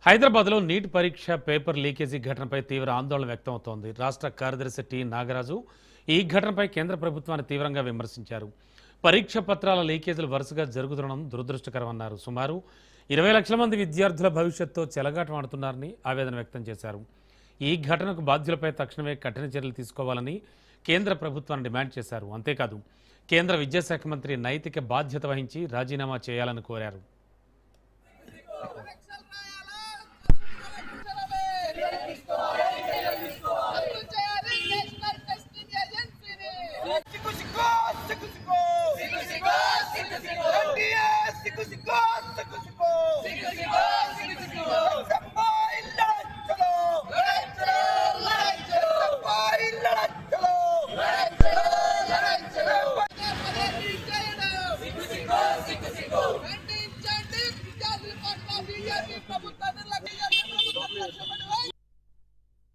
హైదరాబాద్లో నీట్ పరీక్ష paper leakage ఘటనపై తీవ్ర ఆందోళన వ్యక్తమవుతోంది. రాష్ట్ర కార్యదర్శి టి నాగరాజు ఈ ఘటనపై కేంద్ర ప్రభుత్వాన్ని తీవ్రంగా విమర్శించారు. పరీక్ష పత్రాల లీకేజీలు వరుసగా జరుగుతుండడం దురదృష్టకరమన్నారు. సుమారు 20 లక్షల మంది విద్యార్థుల భవిష్యత్తుతో చెలగాటమాడుతున్నారని ఆవేదన వ్యక్తం చేశారు. ఈ ఘటనకు బాధ్యులపై తక్షణమే కఠిన చర్యలు తీసుకోవాలని కేంద్ర ప్రభుత్వాన్ని డిమాండ్ చేశారు. అంతేకాదు కేంద్ర విద్యాశాఖ మంత్రి నైతిక బాధ్యత వహించి రాజీనామా చేయాలని కోరారు.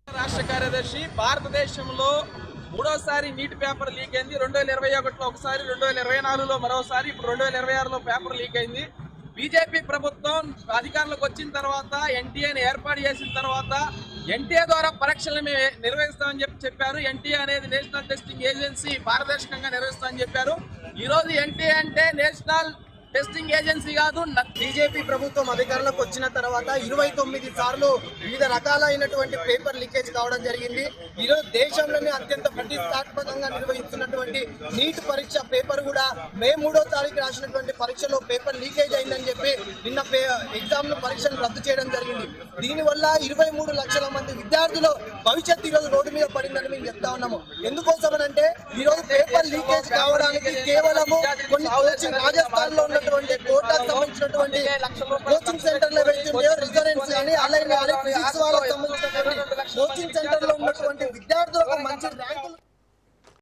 రాష్ట్ర కార్యదర్శి భారతదేశంలో మూడోసారి నీట్ పేపర్ లీక్ అయింది. 2021లో ఒకసారి, 2024లో మరోసారి, ఇప్పుడు 2026లో పేపర్ లీక్ అయింది. బీజేపీ ప్రభుత్వం అధికారంలోకి వచ్చిన తర్వాత ఎన్టీఏని ఏర్పాటు చేసిన తర్వాత ఎన్టీఏ ద్వారా పరీక్షలను నిర్వహిస్తామని చెప్పారు. ఎన్టీఏ అనేది నేషనల్ టెస్టింగ్ ఏజెన్సీ, పారదర్శకంగా నిర్వహిస్తామని చెప్పారు. ఈ రోజు ఎన్టీఏ అంటే నేషనల్ టెస్టింగ్ ఏజెన్సీ కాదు. బీజేపీ ప్రభుత్వం అధికారంలోకి వచ్చిన తర్వాత 29 సార్లు వివిధ రకాలైనటువంటి పేపర్ లీకేజ్ కావడం జరిగింది. ఈరోజు దేశంలోనే అత్యంత ప్రతిష్టాత్మకంగా నిర్వహిస్తున్నటువంటి నీట్ పరీక్ష పేపర్ కూడా మే 3వ తారీఖు రాసినటువంటి పరీక్షలో పేపర్ లీకేజ్ అయిందని చెప్పి నిన్న ఎగ్జామ్ పరీక్షను రద్దు చేయడం జరిగింది. దీనివల్ల 23 లక్షల మంది విద్యార్థుల భవిష్యత్తు ఈరోజు రోడ్డు మీద పడిందని మేము చెప్తా ఉన్నాము. ఎందుకోసమనంటే ఈరోజు పేపర్ లీకేజ్ కావడానికి కేవలము కొన్ని కోచింగ్ రాజస్థాన్ లో ఉన్నటువంటి కోటాకు సంబంధించినటువంటి కోచింగ్ సెంటర్ లో వెళ్తుండే రిజరెన్స్ కానీ అలాగే ఫిజిక్స్ వాళ్ళకి సంబంధించినటువంటి కోచింగ్ సెంటర్ లో ఉన్నటువంటి విద్యార్థులకు మంచి ర్యాంకులు